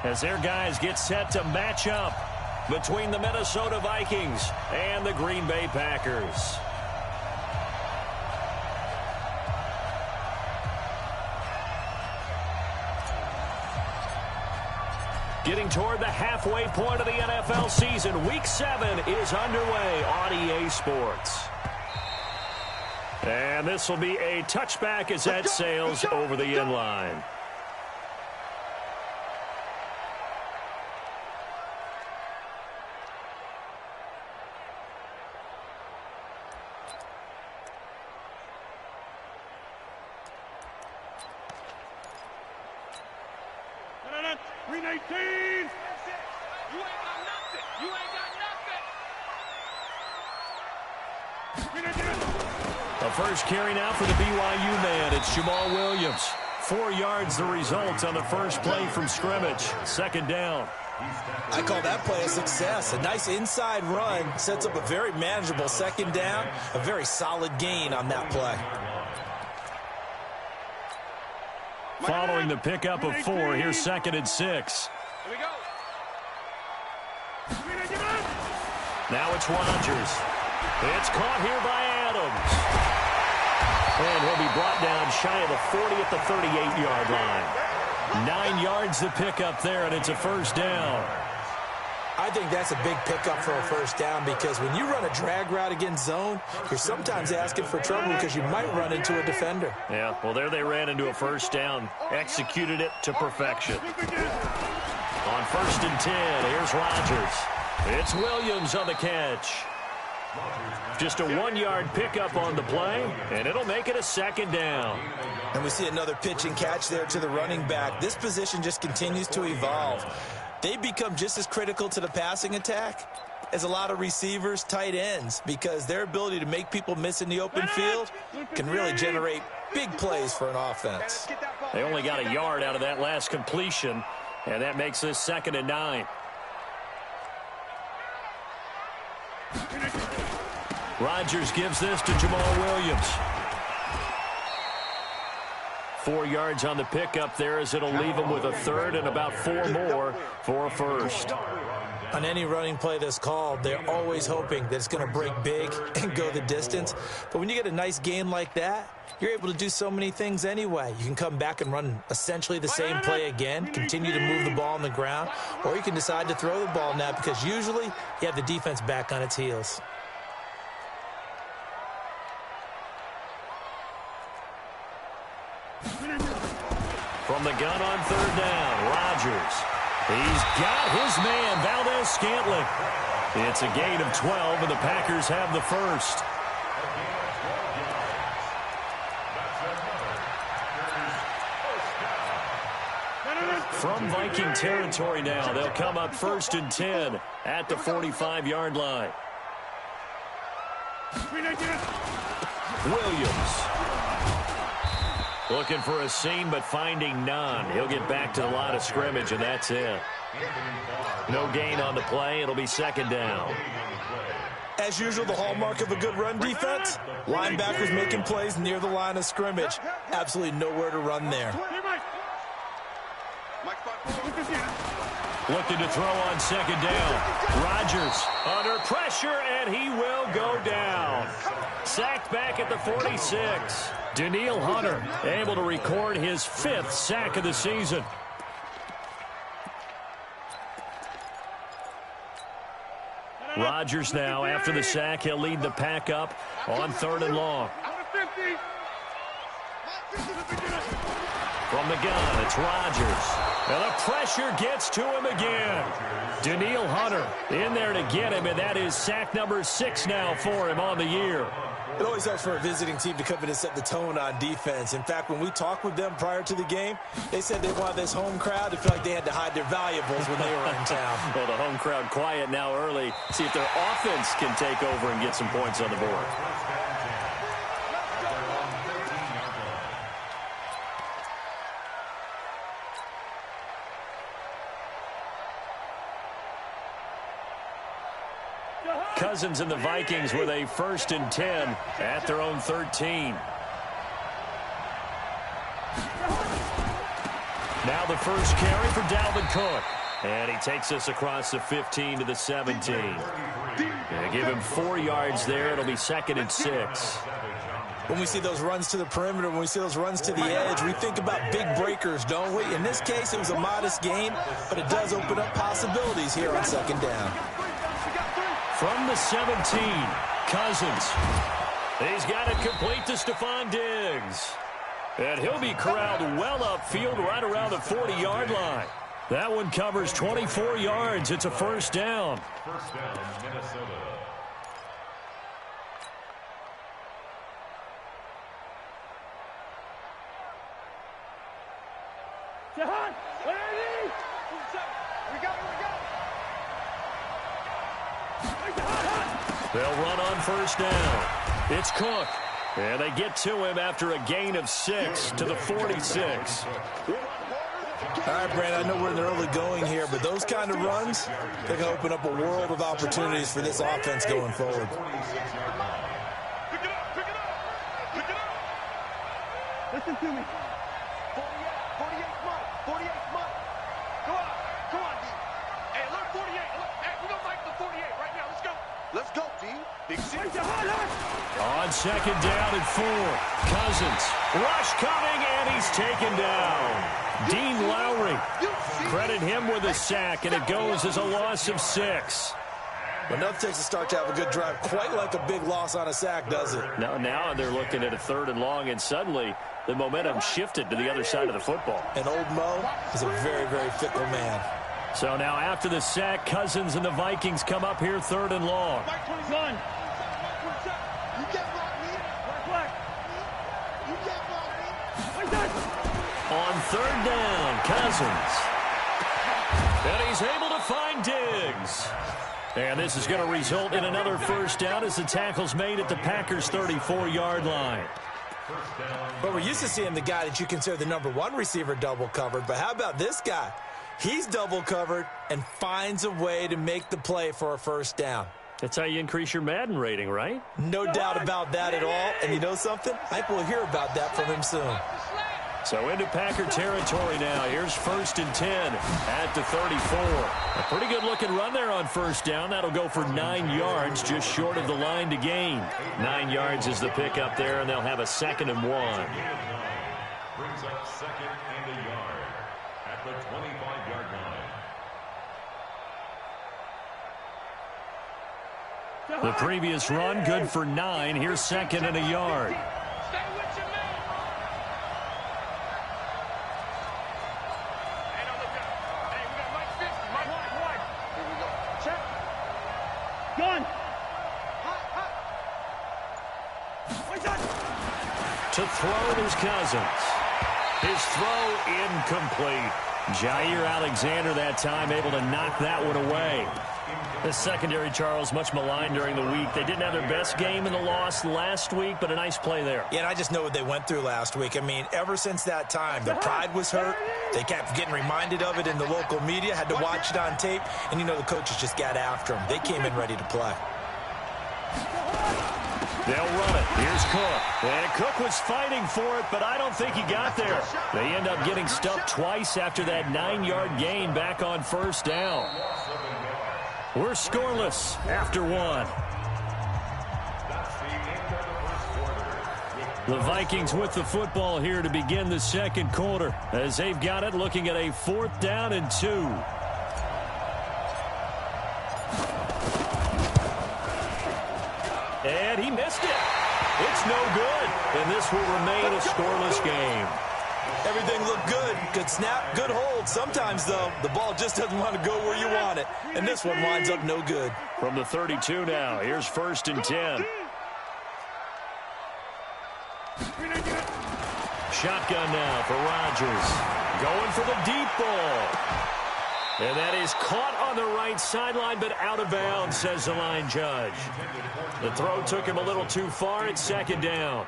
as their guys get set to match up between the Minnesota Vikings and the Green Bay Packers. Getting toward the halfway point of the NFL season, Week 7 is underway on EA Sports. And this will be a touchback as that sails over the end line. The first carry now for the BYU man. It's Jamal Williams. 4 yards the result on the first play from scrimmage. Second down. I call that play a success. A nice inside run sets up a very manageable second down. A very solid gain on that play. Following the pickup of 4, here's 2nd and 6. Here we go. Now it's Rodgers. It's caught here by Adams. And he'll be brought down shy of the 40 at the 38-yard line. 9 yards to pick up there, and it's a first down. I think that's a big pickup for a first down because when you run a drag route against zone, you're sometimes asking for trouble because you might run into a defender. Yeah, well, there they ran into a first down. Executed it to perfection. On 1st and 10, here's Rodgers. It's Williams on the catch. Just a 1-yard pickup on the play, and it'll make it a second down. And we see another pitch and catch there to the running back. This position just continues to evolve. They become just as critical to the passing attack as a lot of receivers, tight ends, because their ability to make people miss in the open field can really generate big plays for an offense. They only got a yard out of that last completion, and that makes this 2nd and 9. Rodgers gives this to Jamal Williams. 4 yards on the pickup there as it'll leave him with a third and about 4 more for a first. On any running play that's called, they're always hoping that it's going to break big and go the distance. But when you get a nice gain like that, you're able to do so many things anyway. You can come back and run essentially the same play again, continue to move the ball on the ground, or you can decide to throw the ball now because usually you have the defense back on its heels. From the gun on 3rd down, Rodgers. He's got his man, Valdez-Scantling. It's a gain of 12, and the Packers have the first. From Viking territory now, they'll come up 1st and 10 at the 45-yard line. Williams. Looking for a seam, but finding none. He'll get back to the line of scrimmage, and that's it. No gain on the play. It'll be 2nd down. As usual, the hallmark of a good run defense, linebackers making plays near the line of scrimmage. Absolutely nowhere to run there. Looking to throw on 2nd down. Rodgers under pressure, and he will go down. Sacked back at the 46. Daniil Hunter able to record his 5th sack of the season. Rodgers now, after the sack, he'll lead the pack up on 3rd and long. From the gun, it's Rodgers. And the pressure gets to him again. Daniil Hunter in there to get him, and that is sack number 6 now for him on the year. It always helps for a visiting team to come in and set the tone on defense. In fact, when we talked with them prior to the game, they said they wanted this home crowd to feel like they had to hide their valuables when they were in town. Well, the home crowd quiet now early. See if their offense can take over and get some points on the board. Cousins and the Vikings with a 1st and 10 at their own 13. Now now the first carry for Dalvin Cook. And he takes us across the 15 to the 17. Gonna give him 4 yards there. It'll be 2nd and 6. When we see those runs to the perimeter, when we see those runs to the edge, we think about big breakers, don't we? In this case, it was a modest gain, but it does open up possibilities here on 2nd down. From the 17, Cousins. He's got it complete to Stephon Diggs. And he'll be corralled well upfield right around the 40-yard line. That one covers 24 yards. It's a first down. First down, Minnesota. Jahan, where are you? We got it. They'll run on first down. It's Cook. And they get to him after a gain of 6 to the 46. All right, Brandon, I know we're in the early going here, but those kind of runs, they're going to open up a world of opportunities for this offense going forward. Pick it up, pick it up, pick it up. Listen to me. 48 Mike, 48 Mike. Come on, D. Hey, look, 48. Look, hey, we're going to fight the 48 right now. Let's go. Let's go, D. Big C. On 2nd down and 4. Cousins. Rush coming, and he's taken down. Dean Lowry. Credit him with a sack, and it goes as a loss of 6. Enough takes a start to have a good drive. Quite like a big loss on a sack, does it? Now they're looking at a 3rd and long, and suddenly the momentum shifted to the other side of the football. And old Mo is a very, very fickle man. So now after the sack, Cousins and the Vikings come up here 3rd and long. Mike 21. You can't block me. Black. You can't block me. On 3rd down, Cousins. And he's able to find Diggs. And this is going to result in another first down as the tackle's made at the Packers' 34-yard line. But we're used to seeing the guy that you consider the #1 receiver double covered. But how about this guy? He's double covered and finds a way to make the play for a first down. That's how you increase your Madden rating, right? No doubt about that at all. And you know something? I think we'll hear about that from him soon. So into Packer territory now. Here's 1st and 10 at the 34. A pretty good-looking run there on first down. That'll go for 9 yards, just short of the line to gain. 9 yards is the pickup there, and they'll have a 2nd and 1. Brings up 2nd and a yard at the 25-yard line. The previous run, good for 9. Here's 2nd and a yard. To throw, there's Cousins. His throw incomplete. Jair Alexander that time able to knock that one away. The secondary, Charles, much maligned during the week. They didn't have their best game in the loss last week, but a nice play there. Yeah, and I just know what they went through last week. I mean, ever since that time, their pride was hurt. They kept getting reminded of it in the local media, had to watch it on tape, and, you know, the coaches just got after them. They came in ready to play. They'll run it. Here's Cook. And Cook was fighting for it, but I don't think he got there. They end up getting stuffed twice after that 9-yard gain back on first down. We're scoreless after 1. The Vikings with the football here to begin the 2nd quarter as they've got it looking at a 4th down and 2. And he missed it. It's no good. And this will remain a scoreless game. Everything looked good. Good snap, good hold. Sometimes, though, the ball just doesn't want to go where you want it. And this one winds up no good. From the 32 now, here's 1st and 10. Shotgun now for Rodgers. Going for the deep ball. And that is caught on the right sideline, but out of bounds, says the line judge. The throw took him a little too far. It's 2nd down.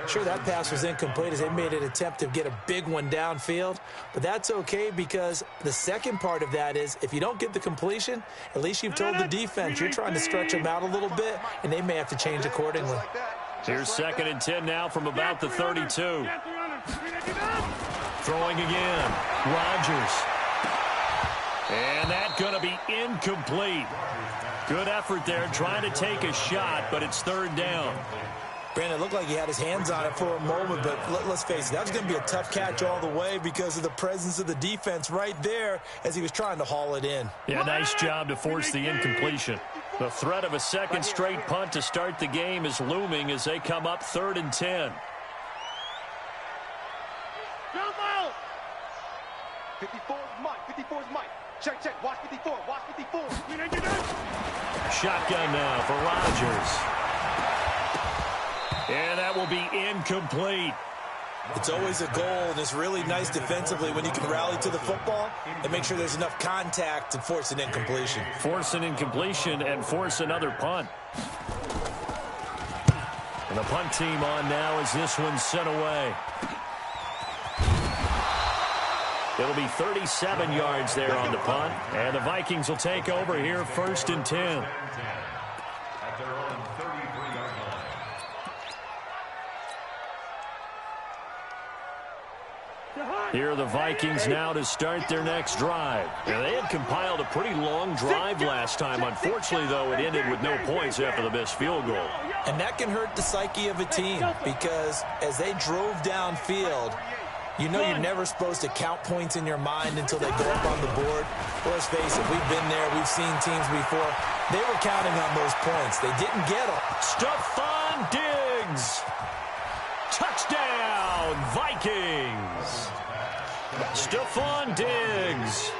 Sure, that pass was incomplete as they made an attempt to get a big one downfield, but that's okay because the second part of that is if you don't get the completion, at least you've told the defense you're trying to stretch them out a little bit, and they may have to change accordingly. Here's 2nd and 10 now from about the 32. Throwing again. Rodgers. And that's going to be incomplete. Good effort there trying to take a shot, but it's third down. Brandon, it looked like he had his hands on it for a moment, but let's face it, that was going to be a tough catch all the way because of the presence of the defense right there as he was trying to haul it in. Yeah, nice job to force the incompletion. The threat of a second straight punt to start the game is looming as they come up 3rd and 10. Jump out! 54 is Mike. 54 is Mike. Check, check. Watch 54. Watch 54. Shotgun now for Rodgers. And that will be incomplete. It's always a goal, and it's really nice defensively when you can rally to the football and make sure there's enough contact to force an incompletion. Force an incompletion and force another punt. And the punt team on now as this one's sent away. It'll be 37 yards there on the punt, and the Vikings will take over here 1st and 10. At their own 33-yard line. Here are the Vikings now to start their next drive. Now, they had compiled a pretty long drive last time. Unfortunately, though, it ended with no points after the missed field goal. And that can hurt the psyche of a team because as they drove downfield, you know you're never supposed to count points in your mind until they go up on the board. Well, let's face it, we've been there. We've seen teams before. They were counting on those points. They didn't get them. Stephon Diggs. Touchdown, Vikings. Stephon Diggs.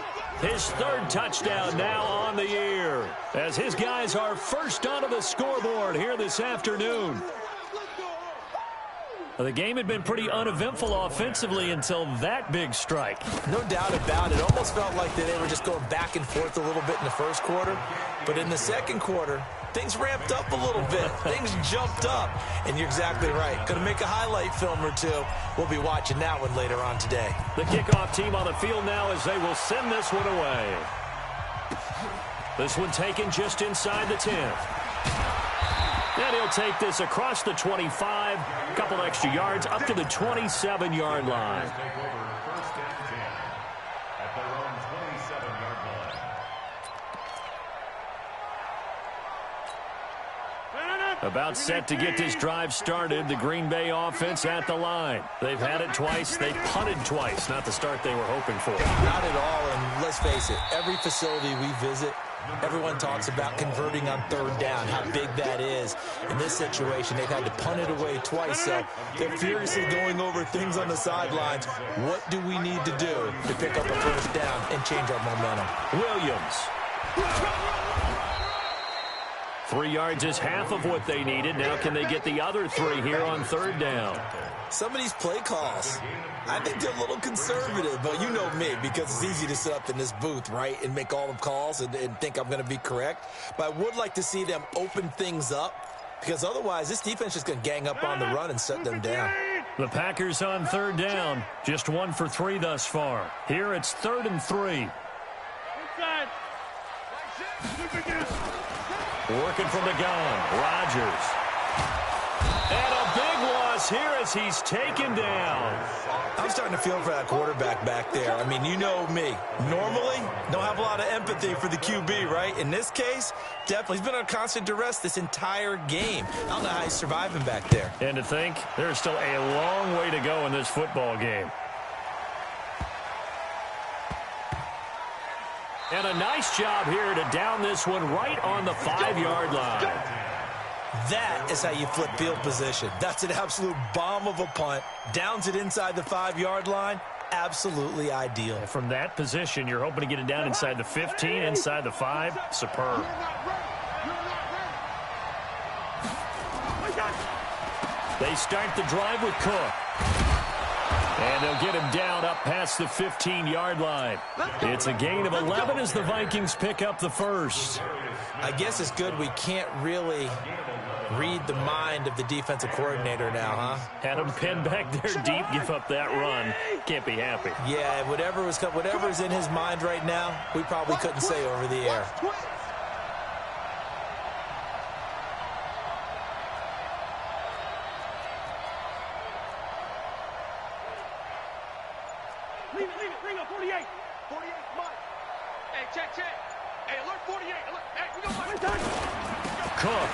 His 3rd touchdown now on the year as his guys are first onto the scoreboard here this afternoon. The game had been pretty uneventful offensively until that big strike. No doubt about it. Almost felt like they were just going back and forth a little bit in the first quarter. But in the second quarter, things ramped up a little bit. Things jumped up. And you're exactly right. Going to make a highlight film or two. We'll be watching that one later on today. The kickoff team on the field now as they will send this one away. This one taken just inside the 10. And he'll take this across the 25, a couple extra yards, up to the 27-yard line. Take over 1st and 10 at their own 27-yard line. About set to get this drive started, the Green Bay offense at the line. They've had it twice. They punted twice. Not the start they were hoping for. Not at all, and let's face it, every facility we visit, everyone talks about converting on 3rd down, how big that is. In this situation, they've had to punt it away twice, so they're furiously going over things on the sidelines. What do we need to do to pick up a 1st down and change our momentum? Williams. 3 yards is half of what they needed. Now can they get the other 3 here on 3rd down? Some of these play calls, I think they're a little conservative, but you know me, because it's easy to sit up in this booth, right, and make all the calls and think I'm going to be correct. But I would like to see them open things up, because otherwise this defense is going to gang up on the run and shut them down. The Packers on 3rd down. Just 1 for 3 thus far. Here it's 3rd and 3. Working from the gun, Rodgers. And a big loss here as he's taken down. I'm starting to feel for that quarterback back there. I mean, you know me. Normally, don't have a lot of empathy for the QB, right? In this case, definitely. He's been on constant duress this entire game. I don't know how he's surviving back there. And to think, there's still a long way to go in this football game. And a nice job here to down this one right on the 5-yard line. That is how you flip field position. That's an absolute bomb of a punt. Downs it inside the 5-yard line. Absolutely ideal. From that position, you're hoping to get it down inside the 15, inside the 5. Superb. They start the drive with Cook. And they'll get him down up past the 15-yard line. It's a gain of 11 as the Vikings pick up the 1st. I guess it's good we can't really read the mind of the defensive coordinator now, huh? Had him pinned back there deep, give up that run. Can't be happy. Yeah, whatever's in his mind right now, we probably couldn't say over the air. Leave it, leave it, bring it. go 48. 48 Mike. Hey, check. Hey, alert 48. Alert. Hey, we go Mike. Cook.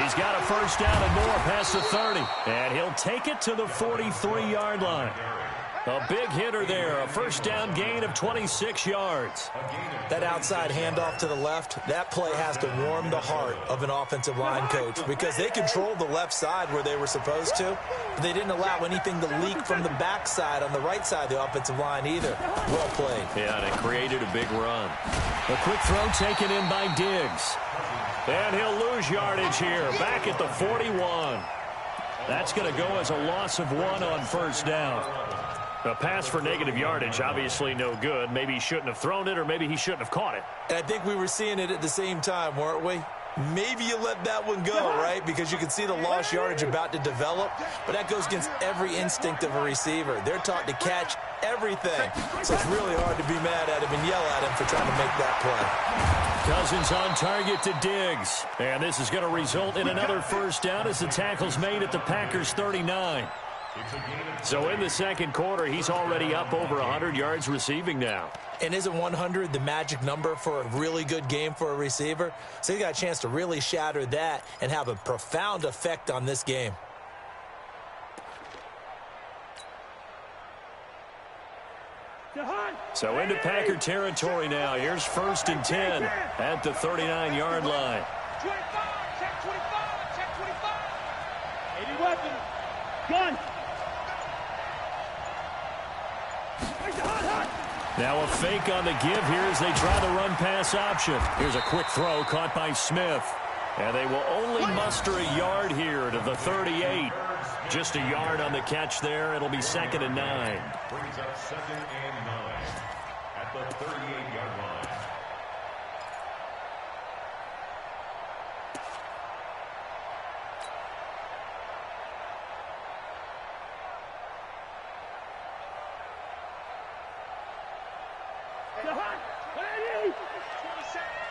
He's got a first down and more past the 30. And he'll take it to the 43-yard line. A big hitter there. A first down gain of 26 yards. That outside handoff to the left, that play has to warm the heart of an offensive line coach because they controlled the left side where they were supposed to, but they didn't allow anything to leak from the backside on the right side of the offensive line either. Well played. Yeah, and it created a big run. A quick throw taken in by Diggs. And he'll lose yardage here, back at the 41. That's going to go as a loss of 1 on first down. A pass for negative yardage, obviously no good. Maybe he shouldn't have thrown it, or maybe he shouldn't have caught it. And I think we were seeing it at the same time, weren't we? Maybe you let that one go, right? Because you can see the lost yardage about to develop. But that goes against every instinct of a receiver. They're taught to catch everything. So it's really hard to be mad at him and yell at him for trying to make that play. Cousins on target to Diggs. And this is going to result in another first down as the tackle's made at the Packers' 39. So in the second quarter, he's already up over 100 yards receiving now. And isn't 100 the magic number for a really good game for a receiver? So he got a chance to really shatter that and have a profound effect on this game. So into Packer territory now. Here's 1st and 10 at the 39-yard line. 25, check 25, check 25. 80 weapons. Gun. Now a fake on the give here as they try the run-pass option. Here's a quick throw caught by Smith. And they will only muster a yard here to the 38. Just a yard on the catch there. It'll be 2nd and 9. Brings up 2nd and 9 at the 38-yard line.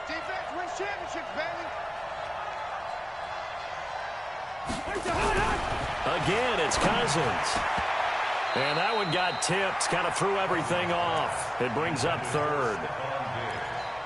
Defense wins championships, baby. Again, it's Cousins. And that one got tipped, kind of threw everything off. It brings up 3rd.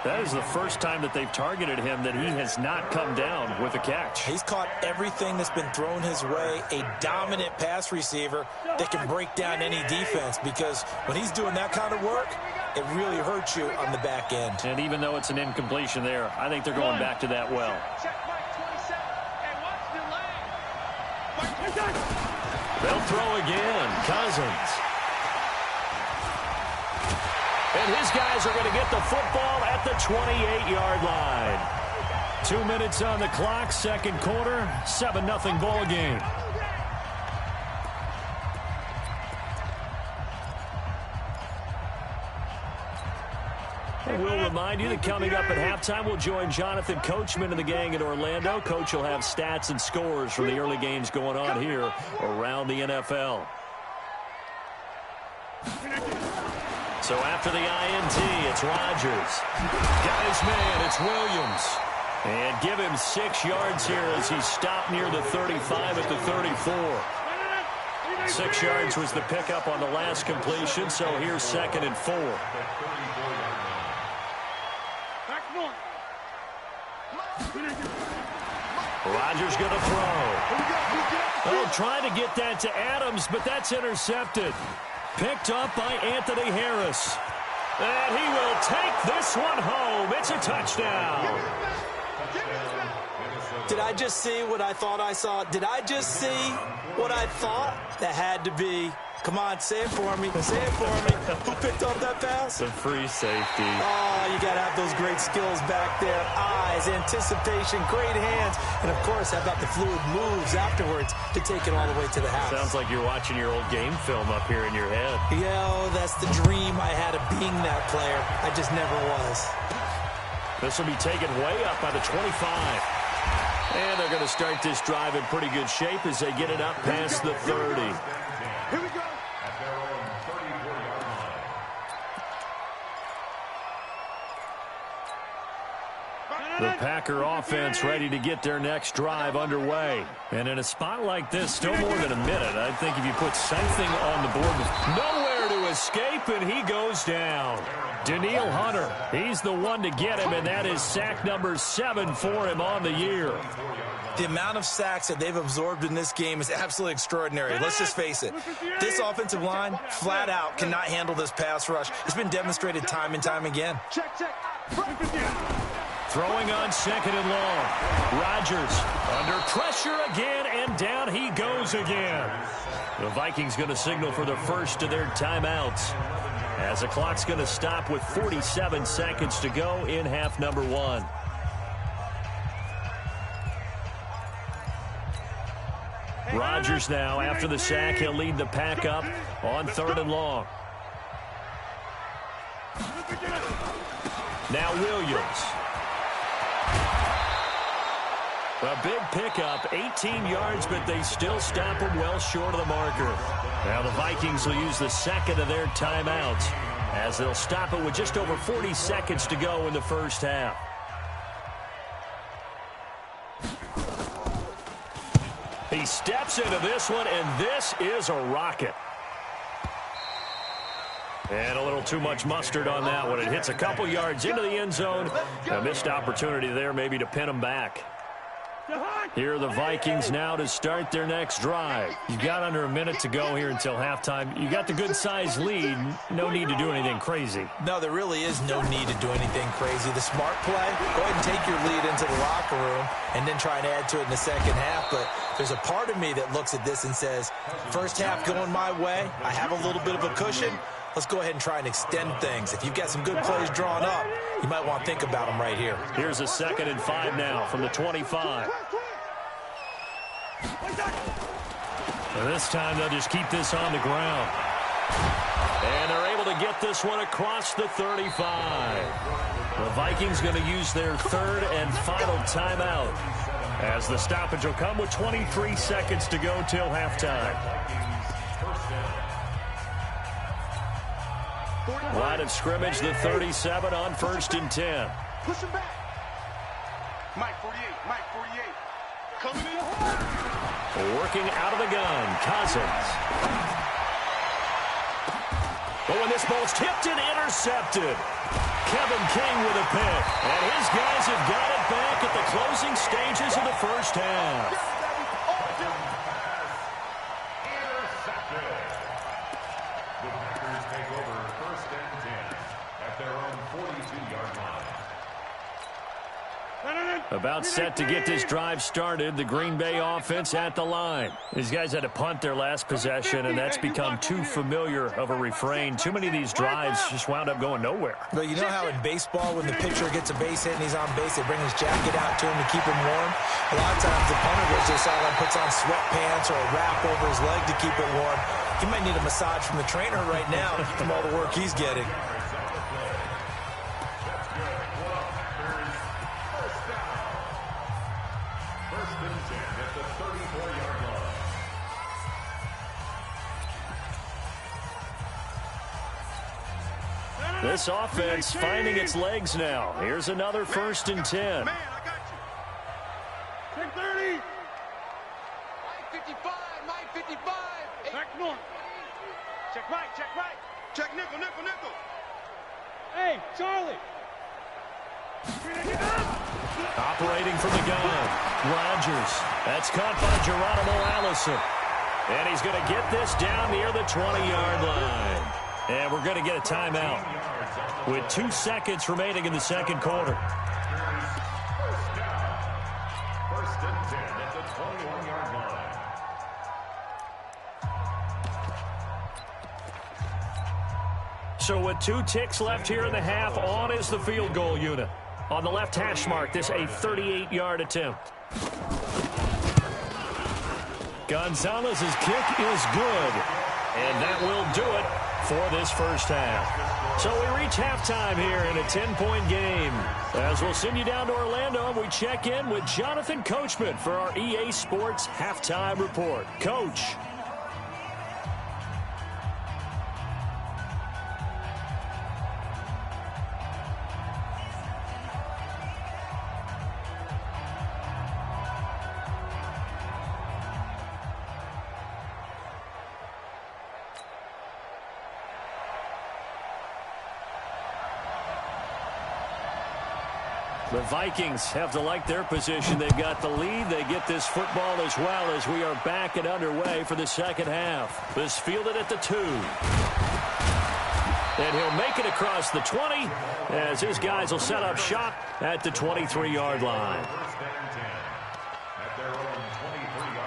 That is the first time that they've targeted him that he has not come down with a catch. He's caught everything that's been thrown his way, a dominant pass receiver that can break down any defense because when he's doing that kind of work, it really hurts you on the back end. And even though it's an incompletion there, I think they're going back to that well. Check Mike 27. And watch the leg. They'll throw again. Cousins. And his guys are going to get the football at the 28-yard line. 2 minutes on the clock, second quarter, 7-0 ball game. We'll remind you that coming up at halftime, we'll join Jonathan Coachman and the gang in Orlando. Coach will have stats and scores from the early games going on here around the NFL. So after the INT, it's Rodgers. Got his man, it's Williams. And give him 6 yards here as he's stopped near the 35 at the 34. 6 yards was the pickup on the last completion, so here's 2nd and 4. Rodgers going to throw. Oh, trying to get that to Adams, but that's intercepted. Picked up by Anthony Harris. And he will take this one home. It's a touchdown. Did I just see what I thought I saw? Did I just see what I thought? That had to be. Come on, say it for me. Say it for me. Who picked up that pass? The free safety. Oh, you got to have those great skills back there. Eyes, anticipation, great hands. And, of course, how about the fluid moves afterwards to take it all the way to the house? Sounds like you're watching your old game film up here in your head. Yeah, that's the dream I had of being that player. I just never was. This will be taken way up by the 25. And they're going to start this drive in pretty good shape as they get it up past the 30. Here we go. At their own 34-yard line. The Packer offense ready to get their next drive underway. And in a spot like this, still more than a minute, I think if you put something on the board, nowhere escape, and he goes down. Daniil Hunter, he's the one to get him, and that is sack number 7 for him on the year. The amount of sacks that they've absorbed in this game is absolutely extraordinary. Let's just face it. This offensive line, flat out, cannot handle this pass rush. It's been demonstrated time and time again. Check. Throwing on 2nd and long. Rodgers under pressure again, and down he goes again. The Vikings going to signal for the first of their timeouts, as the clock's going to stop with 47 seconds to go in half number 1. Rodgers now, after the sack, he'll lead the pack up on 3rd and long. Now Williams. A big pickup, 18 yards, but they still stop him well short of the marker. Now the Vikings will use the second of their timeouts, as they'll stop it with just over 40 seconds to go in the first half. He steps into this one, and this is a rocket. And a little too much mustard on that one. It hits a couple yards into the end zone. A missed opportunity there maybe to pin him back. Here are the Vikings now to start their next drive. You've got under a minute to go here until halftime. You got the good-sized lead. No need to do anything crazy. No, there really is no need to do anything crazy. The smart play, go ahead and take your lead into the locker room and then try and add to it in the second half. But there's a part of me that looks at this and says, first half going my way, I have a little bit of a cushion. Let's go ahead and try and extend things. If you've got some good plays drawn up, you might want to think about them right here. Here's a 2nd and 5 now from the 25. And this time they'll just keep this on the ground. And they're able to get this one across the 35. The Vikings going to use their 3rd and final timeout, as the stoppage will come with 23 seconds to go till halftime. Line of scrimmage, the 37 on 1st and 10. Push him back. Mike 48. Coming in. Working out of the gun, Cousins. Oh, and this ball's tipped and intercepted. Kevin King with a pick. And his guys have got it back at the closing stages of the first half. About set to get this drive started. The Green Bay offense at the line. These guys had to punt their last possession, and that's become too familiar of a refrain. Too many of these drives just wound up going nowhere. Well, you know how in baseball, when the pitcher gets a base hit and he's on base, they bring his jacket out to him to keep him warm? A lot of times the punter goes to the sideline, puts on sweatpants or a wrap over his leg to keep it warm. He might need a massage from the trainer right now from all the work he's getting. This offense finding its legs now. Here's another 1st and 10. Man, I got you. Check 30. Mike 55. Back north. Check right. Check nickel. Hey, Charlie. Operating from the gun. Rodgers. That's caught by Geronimo Allison. And he's going to get this down near the 20-yard line. And we're going to get a timeout with 2 seconds remaining in the second quarter. First and 10 at the 21-yard line. So with 2 ticks left here in the half, on is the field goal unit. On the left hash mark, this a 38-yard attempt. Gonzalez's kick is good. And that will do it for this first half. So we reach halftime here in a 10-point game. As we'll send you down to Orlando, we check in with Jonathan Coachman for our EA Sports Halftime Report. Coach. The Vikings have to like their position. They've got the lead. They get this football as well as we are back and underway for the second half. This fielded at the 2. And he'll make it across the 20 as his guys will set up shop at the 23-yard line. First and 10 at their own 23-yard line.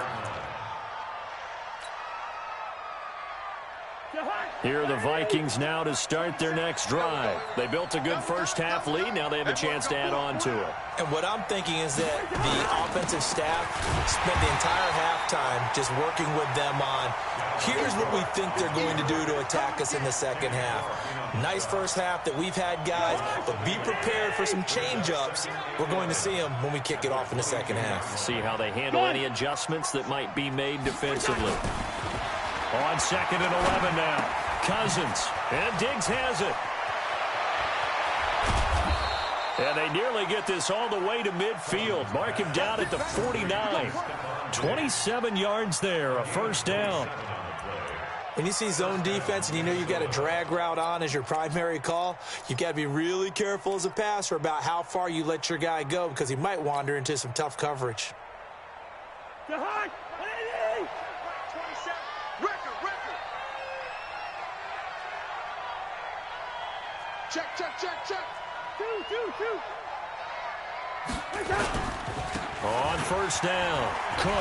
Here are the Vikings now to start their next drive. They built a good first-half lead. Now they have a chance to add on to it. And what I'm thinking is that the offensive staff spent the entire halftime just working with them on, here's what we think they're going to do to attack us in the second half. Nice first half that we've had, guys, but be prepared for some change-ups. We're going to see them when we kick it off in the second half. See how they handle any adjustments that might be made defensively. On 2nd and 11 now. Cousins, and Diggs has it. And they nearly get this all the way to midfield. Mark him down at the 49. 27 yards there, a first down. When you see zone defense and you know you got a drag route on as your primary call, you got to be really careful as a passer about how far you let your guy go because he might wander into some tough coverage. Check. Two. On first down, Cook.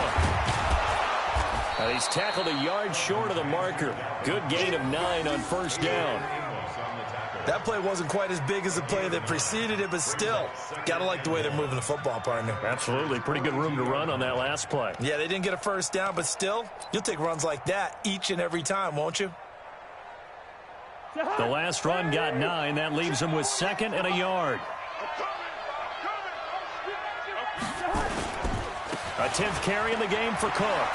And he's tackled a yard short of the marker. Good gain of 9 on first down. That play wasn't quite as big as the play that preceded it, but still, got to like the way they're moving the football, partner. Absolutely. Pretty good room to run on that last play. Yeah, they didn't get a first down, but still, you'll take runs like that each and every time, won't you? The last run got 9. That leaves him with 2nd and a yard. A 10th carry in the game for Cook.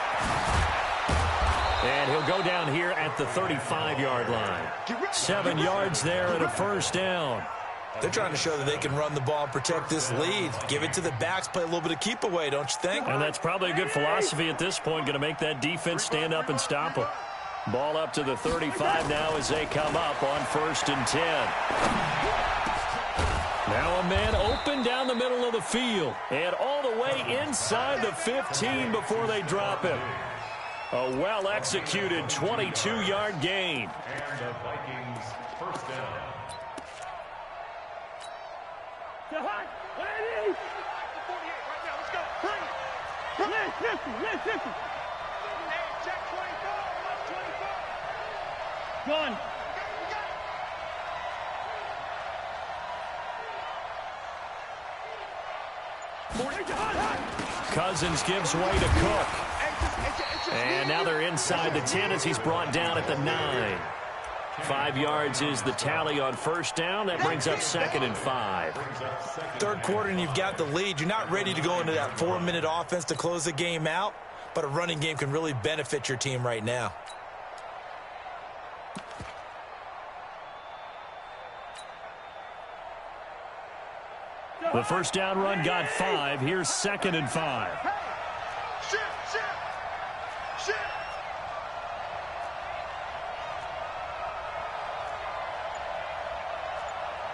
And he'll go down here at the 35-yard line. 7 yards there and a first down. They're trying to show that they can run the ball and protect this lead. Give it to the backs, play a little bit of keep away, don't you think? And that's probably a good philosophy at this point, going to make that defense stand up and stop them. Ball up to the 35 now as they come up on 1st and 10. Now a man open down the middle of the field and all the way inside the 15 before they drop him. A well-executed 22-yard gain. And the Vikings first down. Gone. Cousins gives way to Cook. And now they're inside the 10 as he's brought down at the 9. 5 yards is the tally on first down. That brings up 2nd and 5. Third quarter and you've got the lead. You're not ready to go into that 4-minute offense to close the game out, but a running game can really benefit your team right now. The first down run got 5. Here's 2nd and 5. Shit.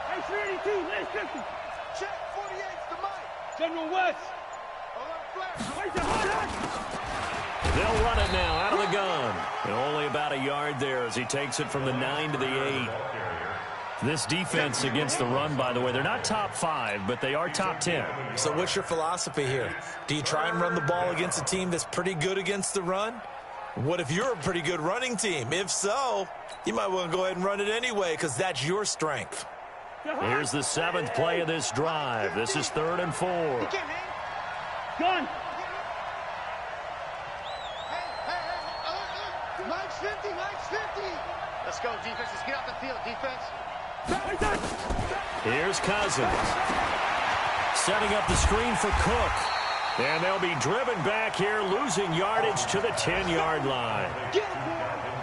Hey, 382, last 50. Check, 48's the mic. General West. They'll run it now out of the gun. And only about a yard there as he takes it from the 9 to the 8. This defense against the run, by the way, they're not top 5, but they are top 10. So what's your philosophy here? Do you try and run the ball against a team that's pretty good against the run? What if you're a pretty good running team? If so, you might want to go ahead and run it anyway because that's your strength. Here's the 7th play of this drive. This is 3rd and 4. Gone. Hey, Mike's 50. Let's go, defense. Let's get off the field, defense. Here's Cousins. Setting up the screen for Cook. And they'll be driven back here, losing yardage to the 10-yard line.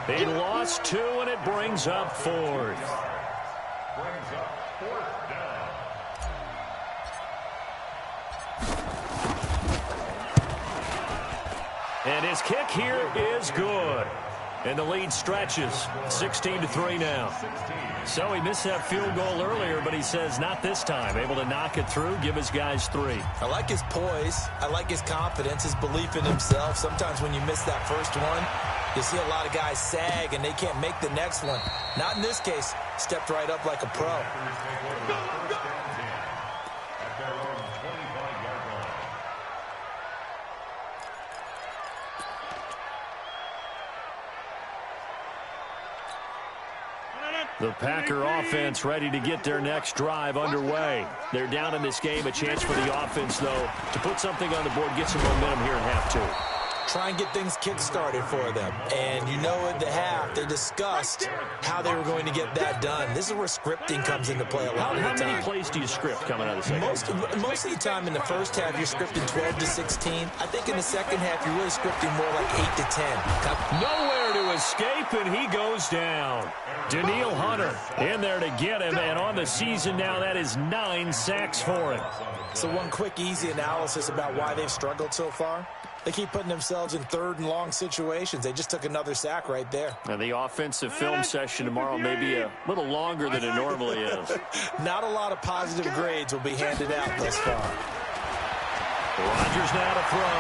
They lost 2, and it brings up 4th. Brings up 4th down. And his kick here is good. And the lead stretches 16-3 now. So he missed that field goal earlier, but he says not this time. Able to knock it through, give his guys 3. I like his poise. I like his confidence, his belief in himself. Sometimes when you miss that first one, you see a lot of guys sag and they can't make the next one. Not in this case. Stepped right up like a pro. The Packer offense ready to get their next drive underway. They're down in this game. A chance for the offense, though, to put something on the board, get some momentum here in half 2. Try and get things kick-started for them. And you know at the half, they discussed how they were going to get that done. This is where scripting comes into play a lot of the time. How many plays do you script coming out of the second? Most of the time in the first half, you're scripting 12 to 16. I think in the second half, you're really scripting more like 8 to 10. Nowhere to escape, and he goes down. Danielle Hunter in there to get him, and on the season now, that is 9 sacks for him. So one quick, easy analysis about why they've struggled so far. They keep putting themselves in third and long situations. They just took another sack right there. And the offensive film session tomorrow may be a little longer than it normally is. Not a lot of positive grades will be handed out thus far. Rodgers now to throw.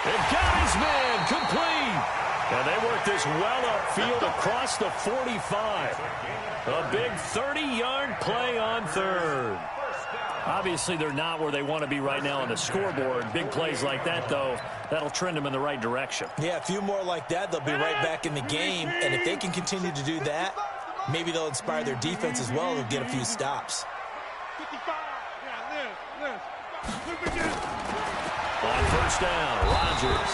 And got his man complete. And they work this well upfield across the 45. A big 30-yard play on third. Obviously, they're not where they want to be right now on the scoreboard. Big plays like that, though, that'll trend them in the right direction. Yeah, a few more like that, they'll be right back in the game. And if they can continue to do that, maybe they'll inspire their defense as well and get a few stops. On first down, Rodgers.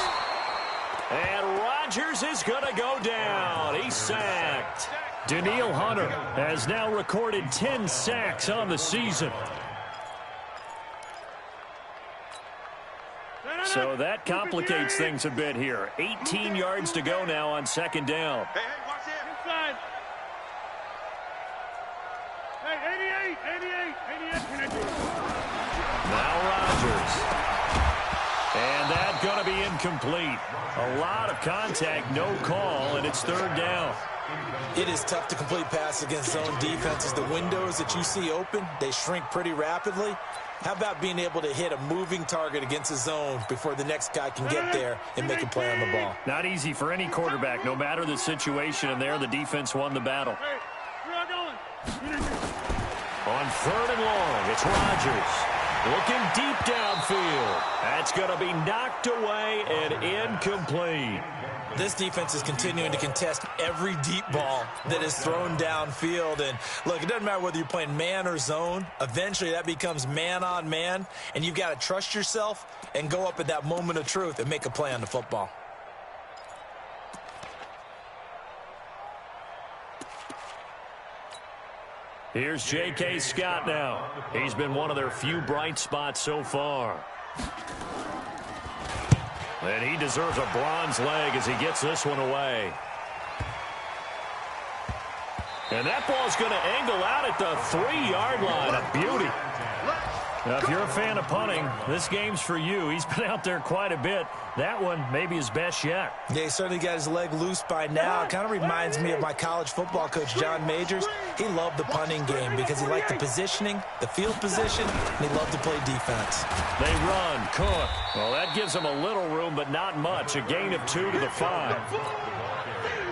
And Rodgers is going to go down. He's sacked. Danielle Hunter has now recorded 10 sacks on the season. So that complicates things a bit here. 18 yards to go now on second down. Hey, watch it. Inside. Hey, 88. Now Rodgers. And that's going to be incomplete. A lot of contact, no call, and it's third down. It is tough to complete passes against zone defenses. The windows that you see open, they shrink pretty rapidly. How about being able to hit a moving target against a zone before the next guy can get there and make a play on the ball? Not easy for any quarterback, no matter the situation, and there the defense won the battle. On third and long, it's Rodgers. Looking deep downfield. That's going to be knocked away and incomplete. This defense is continuing to contest every deep ball that is thrown downfield. And look, it doesn't matter whether you're playing man or zone. Eventually that becomes man on man. And you've got to trust yourself and go up at that moment of truth and make a play on the football. Here's J.K. Scott now. He's been one of their few bright spots so far. And he deserves a bronze leg as he gets this one away. And that ball's going to angle out at the 3-yard line. A beauty. Now, if you're a fan of punting, this game's for you. He's been out there quite a bit. That one maybe his best yet. Yeah, he certainly got his leg loose by now. It kind of reminds me of my college football coach, John Majors. He loved the punting game because he liked the positioning, the field position, and he loved to play defense. They run, Cook. Well, that gives them a little room, but not much. A gain of 2 to the 5.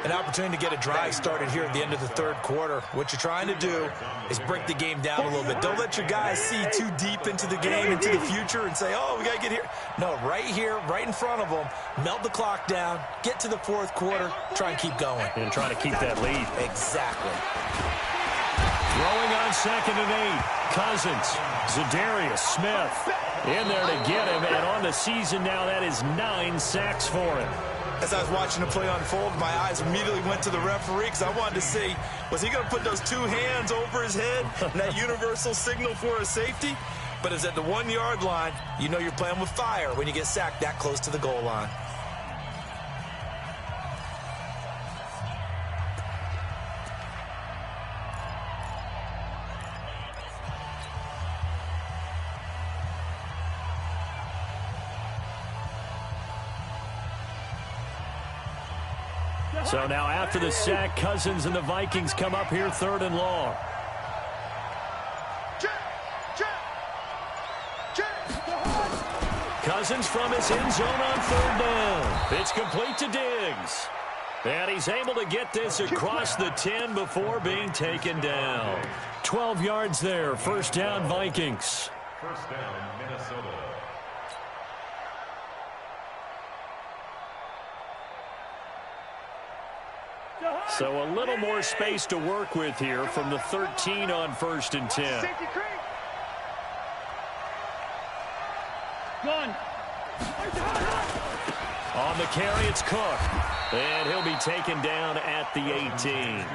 An opportunity to get a drive started here at the end of the third quarter. What you're trying to do is break the game down a little bit. Don't let your guys see too deep into the game, into the future, and say, oh, we got to get here. No, right here, right in front of them, melt the clock down, get to the fourth quarter, try and keep going. And try to keep that lead. Exactly. Throwing on 2nd and 8. Cousins, Zadarius Smith in there to get him. And on the season now, that is 9 sacks for him. As I was watching the play unfold, my eyes immediately went to the referee because I wanted to see, was he going to put those 2 hands over his head, that universal signal for a safety? But it's at the 1-yard line. You know you're playing with fire when you get sacked that close to the goal line. So now after the sack, Cousins and the Vikings come up here 3rd and long. Cousins from his end zone on 3rd down. It's complete to Diggs. And he's able to get this across the 10 before being taken down. 12 yards there. 1st down, Vikings. 1st down, Minnesota. So a little more space to work with here from the 13 on 1st and 10. On the carry, it's Cook. And he'll be taken down at the 18.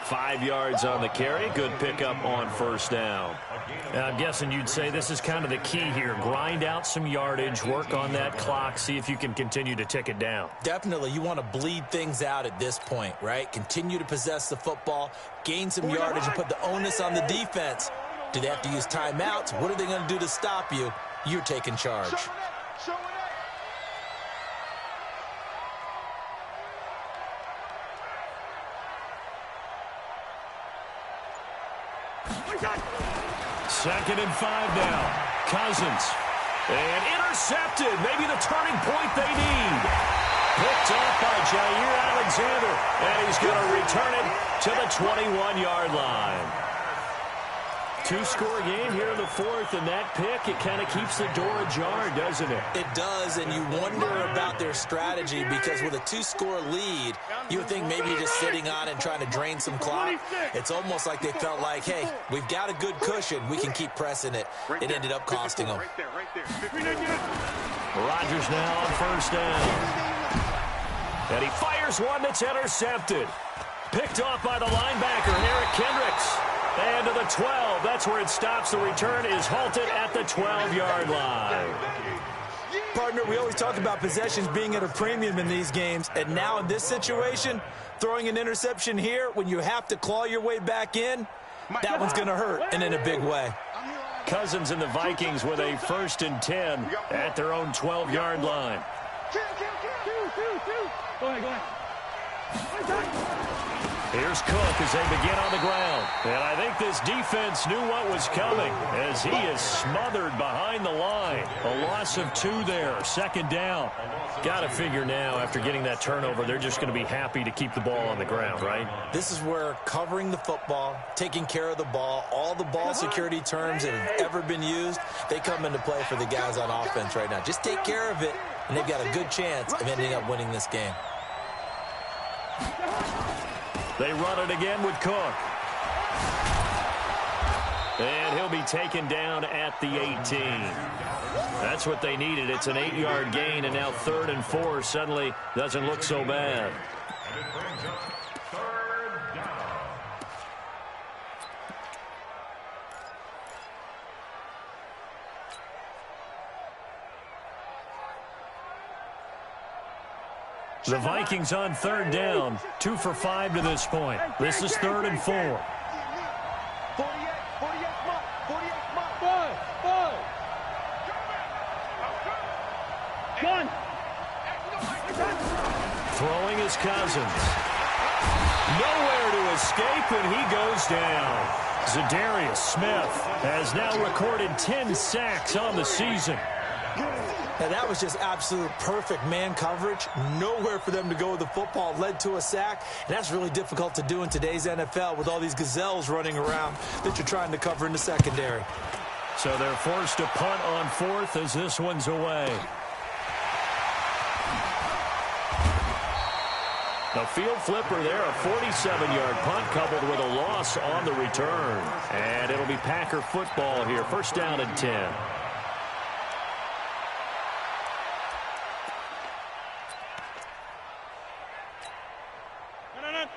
5 yards on the carry. Good pickup on 1st down. Now, I'm guessing you'd say this is kind of the key here. Grind out some yardage, work on that clock, see if you can continue to tick it down. Definitely. You want to bleed things out at this point, right? Continue to possess the football, gain some yardage, and put the onus on the defense. Do they have to use timeouts? What are they going to do to stop you? You're taking charge. Second and 5 now. Cousins. And intercepted. Maybe the turning point they need. Picked up by Jair Alexander. And he's going to return it to the 21-yard line. 2-score game here in the 4th, and that pick, it kind of keeps the door ajar, doesn't it? It does, and you wonder about their strategy because with a 2-score lead, you would think maybe you're just sitting on and trying to drain some clock. It's almost like they felt like, hey, we've got a good cushion. We can keep pressing it. It ended up costing them. Rodgers now on 1st down. And he fires one that's intercepted. Picked off by the linebacker, Eric Kendricks. And to the 12. That's where it stops. The return is halted at the 12-yard line. Partner, we always talk about possessions being at a premium in these games. And now in this situation, throwing an interception here when you have to claw your way back in, that one's going to hurt, and in a big way. Cousins and the Vikings with a 1st and 10 at their own 12-yard line. Go ahead. Here's Cook as they begin on the ground. And I think this defense knew what was coming as he is smothered behind the line. A loss of 2 there. 2nd down. Got to figure now after getting that turnover, they're just going to be happy to keep the ball on the ground, right? This is where covering the football, taking care of the ball, all the ball security terms that have ever been used, they come into play for the guys on offense right now. Just take care of it, and they've got a good chance of ending up winning this game. They run it again with Cook. And he'll be taken down at the 18. That's what they needed. It's an 8-yard gain, and now 3rd and 4 suddenly doesn't look so bad. And it brings up 3rd down. The Vikings on 3rd down, 2 for 5 to this point. This is 3rd and 4. 48 months. One. Throwing is Cousins. Nowhere to escape, and he goes down. Zadarius Smith has now recorded 10 sacks on the season. Now, that was just absolute perfect man coverage. Nowhere for them to go with the football. Led to a sack. And that's really difficult to do in today's NFL with all these gazelles running around that you're trying to cover in the secondary. So they're forced to punt on 4th as this one's away. A field flipper there, a 47-yard punt coupled with a loss on the return. And it'll be Packer football here. 1st down and 10.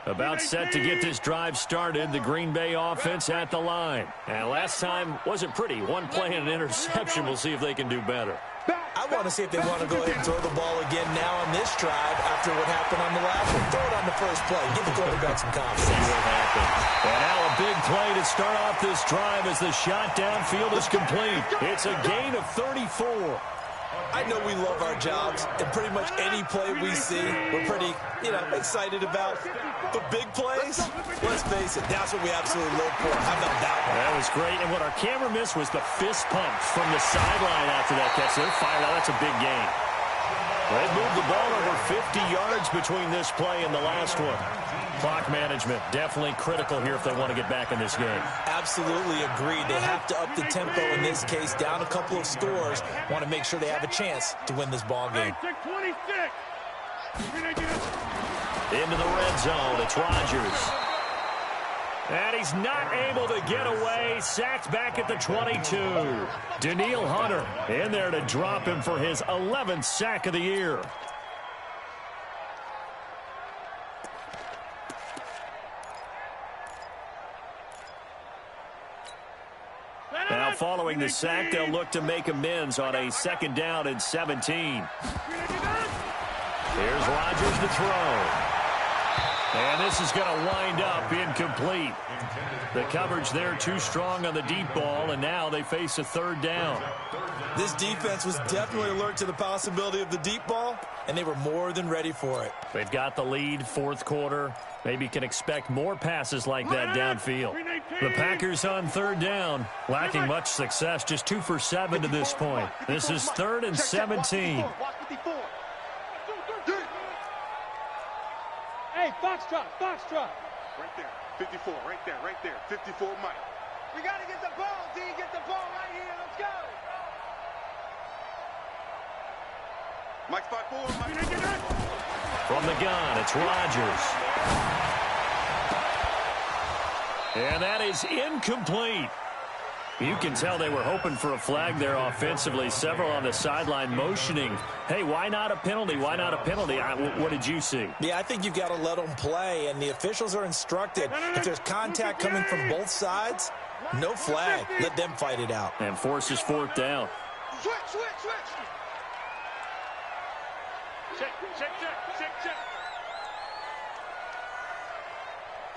About set to get this drive started, the Green Bay offense at the line. And last time wasn't pretty. One play and an interception. We'll see if they can do better. I want to see if they want to go ahead and throw the ball again now on this drive after what happened on the last one. Throw it on the first play. Give the quarterback some confidence. See what happens. And now a big play to start off this drive as the shot downfield is complete. It's a gain of 34. I know we love our jobs, and pretty much any play we see, we're pretty, excited about. But big plays, let's face it, that's what we absolutely live for. How about that one? That was great, and what our camera missed was the fist pump from the sideline after that catch. They're fired out. That's a big gain. They've moved the ball over 50 yards between this play and the last one. Clock management, definitely critical here if they want to get back in this game. Absolutely agreed. They have to up the tempo in this case, down a couple of scores. Want to make sure they have a chance to win this ball game. Into the red zone, it's Rodgers. And he's not able to get away. Sacked back at the 22. Danielle Hunter in there to drop him for his 11th sack of the year. Now following the sack, they'll look to make amends on a 2nd down and 17. Here's Rodgers to throw. And this is going to wind up incomplete. The coverage there too strong on the deep ball, and now they face a 3rd down. This defense was definitely alert to the possibility of the deep ball, and they were more than ready for it. They've got the lead, 4th quarter. Maybe can expect more passes like that downfield. The Packers on 3rd down, lacking much success, just 2 for 7 to this point. This is 3rd and 17. Hey, Foxtrot. Right there, 54, right there, 54, Mike. We got to get the ball, D. Get the ball right here. Let's go. Mike, spot 4, Mike. From the gun, it's Rodgers. And that is incomplete. You can tell they were hoping for a flag there offensively. Several on the sideline motioning. Hey, why not a penalty? Why not a penalty? What did you see? Yeah, I think you've got to let them play, and the officials are instructed. If there's contact coming from both sides, no flag. Let them fight it out. And forces 4th down. Switch. Check.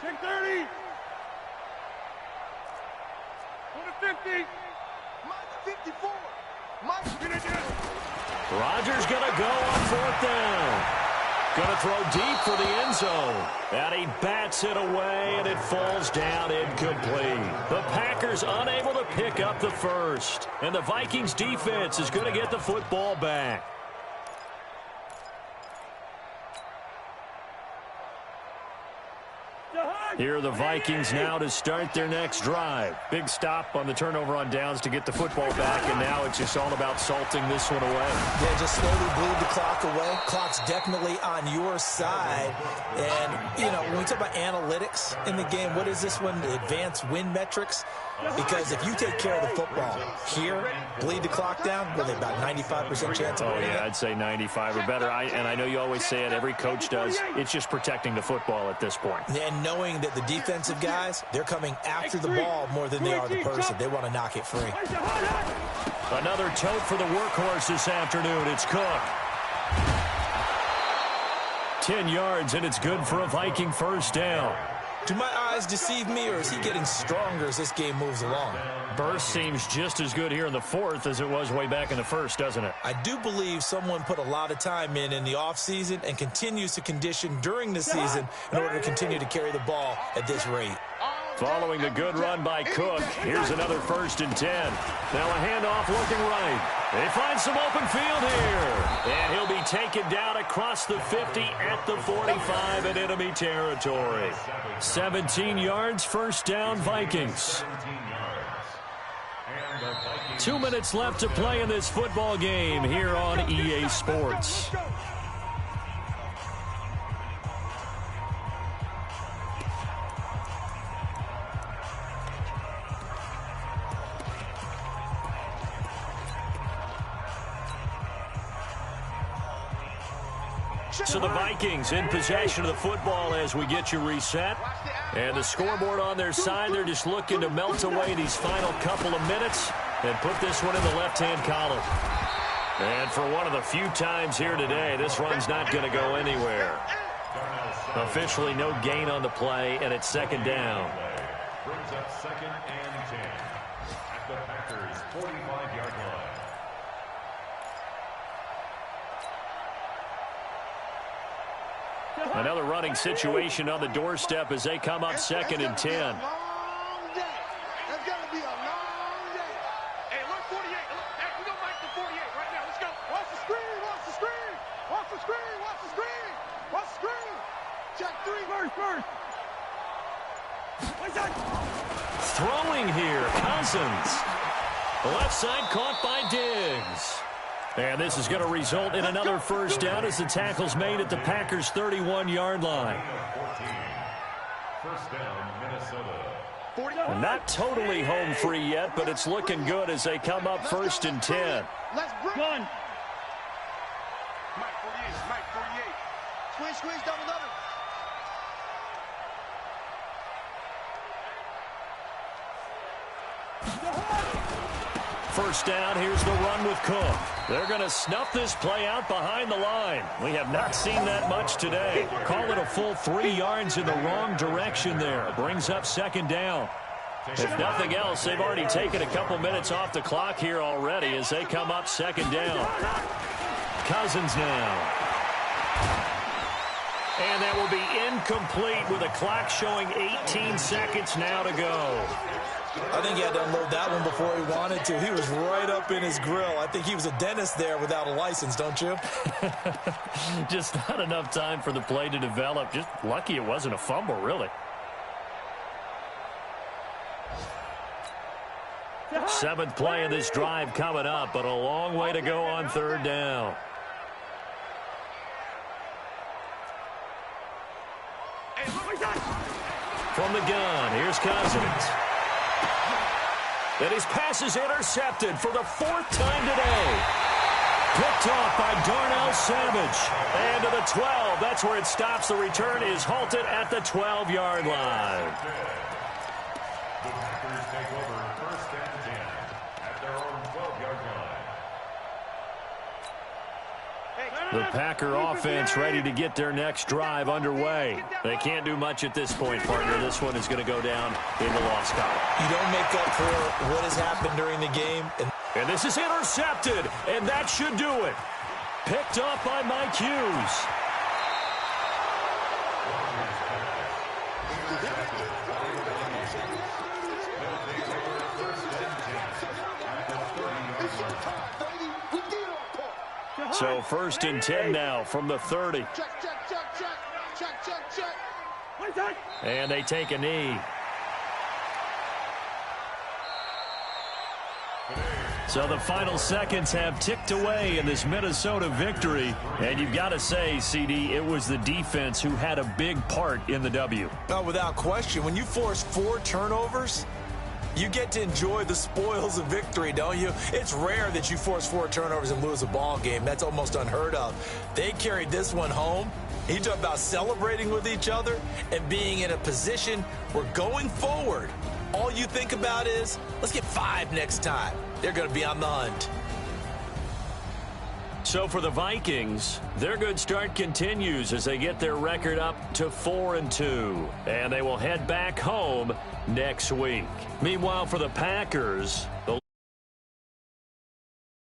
Check 30. Go to 50. Mike 54. Mike. Rodgers going to go on 4th down. Going to throw deep for the end zone. And he bats it away, and it falls down incomplete. The Packers unable to pick up the first. And the Vikings defense is going to get the football back. Here are the Vikings now to start their next drive. Big stop on the turnover on downs to get the football back, and now it's just all about salting this one away. Yeah, just slowly bleed the clock away. Clock's definitely on your side. And, when we talk about analytics in the game, what is this one? Advanced win metrics? Because if you take care of the football here, bleed the clock down, really about 95% chance of winning. Oh, yeah, I'd say 95 or better. And I know you always say it, every coach does. It's just protecting the football at this point. And knowing that the defensive guys, they're coming after the ball more than they are the person. They want to knock it free. Another tote for the workhorse this afternoon. It's Cook. 10 yards, and it's good for a Viking 1st down. Do my eyes deceive me, or is he getting stronger as this game moves along? Burst seems just as good here in the 4th as it was way back in the 1st, doesn't it? I do believe someone put a lot of time in the offseason and continues to condition during the season in order to continue to carry the ball at this rate. Following the good run by Cook, here's another 1st and 10. Now a handoff looking right. They find some open field here. And he'll be taken down across the 50 at the 45 in enemy territory. 17 yards, 1st down, Vikings. 2 minutes left to play in this football game here on EA Sports. So the Vikings in possession of the football as we get you reset. And the scoreboard on their side, they're just looking to melt away these final couple of minutes and put this one in the left-hand column. And for one of the few times here today, this run's not going to go anywhere. Officially no gain on the play, and it's 2nd down. Brings up 2nd and 10 at the Packers' 45-yard line. Another running situation on the doorstep as they come up 2nd and 10. That's gonna be a long day. Hey, look, 48. Hey, we're gonna make the 48 right now. Let's go. Watch the screen. Watch the screen. Watch the screen. Watch the screen. Watch the screen. Check 3 first. What's that? Throwing here, Cousins. The left side caught by Diggs. And this is going to result in another first down as the tackle's made at the Packers' 31-yard line. First down, Minnesota. And not totally home free yet, but it's looking good as they come up 1st and 10. Let's bring one. Mike 48. Squeeze, double. First down, here's the run with Cook. They're going to snuff this play out behind the line. We have not seen that much today. Call it a full 3 yards in the wrong direction there. Brings up 2nd down. If nothing else, they've already taken a couple minutes off the clock here already as they come up 2nd down. Cousins now. And that will be incomplete with a clock showing 18 seconds now to go. I think he had to unload that one before he wanted to. He was right up in his grill. I think he was a dentist there without a license, don't you? Just not enough time for the play to develop. Just lucky it wasn't a fumble, really. 7th play of this drive coming up, but a long way to go on 3rd down. From the gun, here's Cousins. And his pass is intercepted for the 4th time today. Picked off by Darnell Savage. And to the 12. That's where it stops. The return is halted at the 12-yard line. The Packers take over 1st and 10 at their own 12-yard line. The Packer offense ready to get their next drive underway. They can't do much at this point, partner. This one is going to go down in the loss column. You don't make up for what has happened during the game. And this is intercepted, and that should do it. Picked off by Mike Hughes. So 1st and 10 now from the 30. Check. And they take a knee. So the final seconds have ticked away in this Minnesota victory. And you've got to say, CD, it was the defense who had a big part in the W. No, without question. When you force 4 turnovers, you get to enjoy the spoils of victory, don't you? It's rare that you force 4 turnovers and lose a ball game. That's almost unheard of. They carried this one home. You talk about celebrating with each other and being in a position where going forward, all you think about is, let's get 5 next time. They're going to be on the hunt. So for the Vikings, their good start continues as they get their record up to 4-2. And they will head back home next week. Meanwhile, for the Packers, the